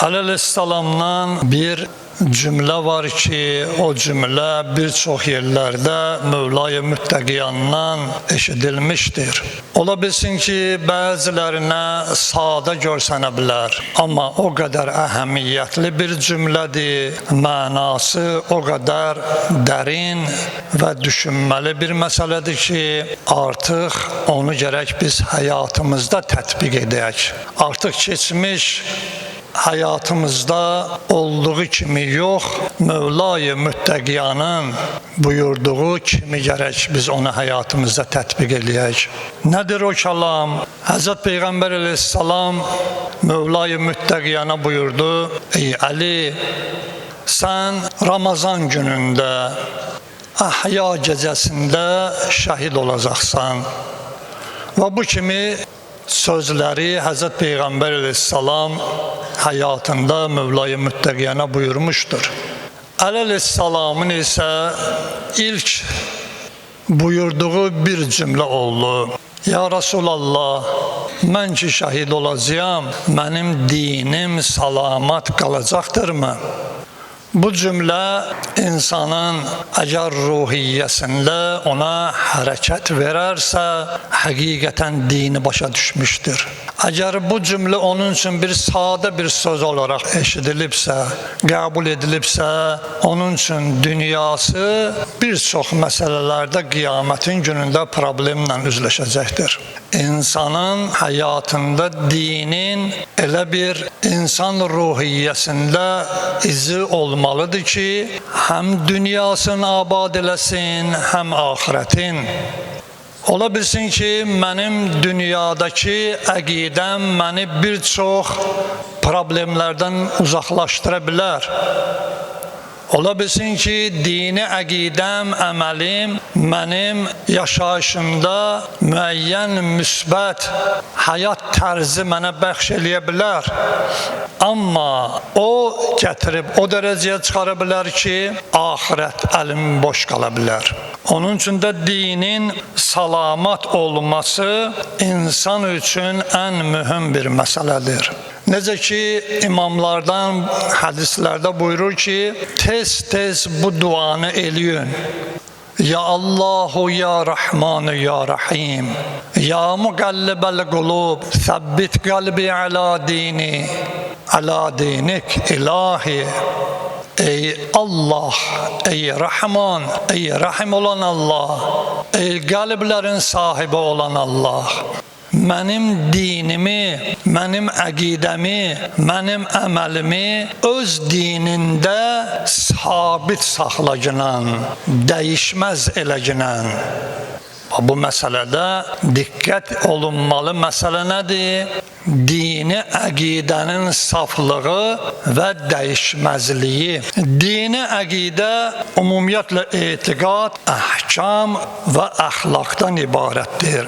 Aleyhisselam'dan bir cümle var ki, o cümle birçok yerlerde Mevla-i Mütteqiyandan eşidilmiştir. Ola bilsin ki, bəzilerine sade görsənə bilər, amma o kadar əhəmiyyətli bir cümlədir, mənası o kadar derin ve düşünməli bir məsələdir ki, artıq onu gərək biz həyatımızda tətbiq edək. Artıq keçmiş hayatımızda olduğu kimi yox, Mevla-i Mütteqiyanın buyurduğu kimi gərək biz onu hayatımızda tətbiq edək. Nədir o kəlam? Hazreti Peygamber aleyhisselam Mevla-i Müttegiyana buyurdu: Ey Ali, sen Ramazan gününde, Ahya gecesinde şəhid olacaqsan. Ve bu kimi sözleri Hazreti Peygamber aleyhisselam hayatında Mevla-i Müttegiyana buyurmuştur. Aleyhisselamın ise ilk buyurduğu bir cümle oldu: Ya Resulallah, mən ki şəhid olacağım, mənim dinim salamat qalacaqdırmı? Bu cümle insanın eğer ruhiyyesinde ona hareket vererse hakikaten dini başa düşmüştür. Eğer bu cümle onun için bir sade bir söz olarak eşidilipse, kabul edilipse, onun için dünyası birçok meselelerde kıyametin gününde problemle üzleşecektir. İnsanın hayatında dinin elə bir insan ruhiyyesinde izi olmalıdır ki, hem dünyasını abad eləsin, hem ahiretin. Ola bilsin ki, mənim dünyadaki əqidəm məni bir çox problemlərdən uzaqlaşdıra bilər. Ola bilsin ki, dini əqidəm, əməlim mənim yaşayışımda müəyyən müsbət həyat tərzi mənə bəxş eləyə bilər. Amma o gətirib o dərəcəyə çıxara bilər ki, ahirət əlim boş qala bilər. Onun üçün də dinin salamat olması insan üçün ən mühüm bir məsələdir. Necə ki, imamlardan hadislerde buyurur ki, tez bu duanı eləyin. Ya Allahu ya Rahmanu ya Rahim, ya Muqallibəl qulub, səbbit qalbi ala dini, ala dinik ilahi. Ey Allah, ey Rahman, ey Rahim olan Allah, ey qalblərin sahibi olan Allah, mənim dinimi, mənim əqidəmi, mənim əməlimi öz dinində sabit saxlaginan, dəyişməz eləginan. Bu məsələdə diqqət olunmalı məsələ nədir? Dini əqidənin saflığı və dəyişməzliyi. Dini əqidə ümumiyyətlə etiqad, əhkam və əxlaqdan ibarətdir.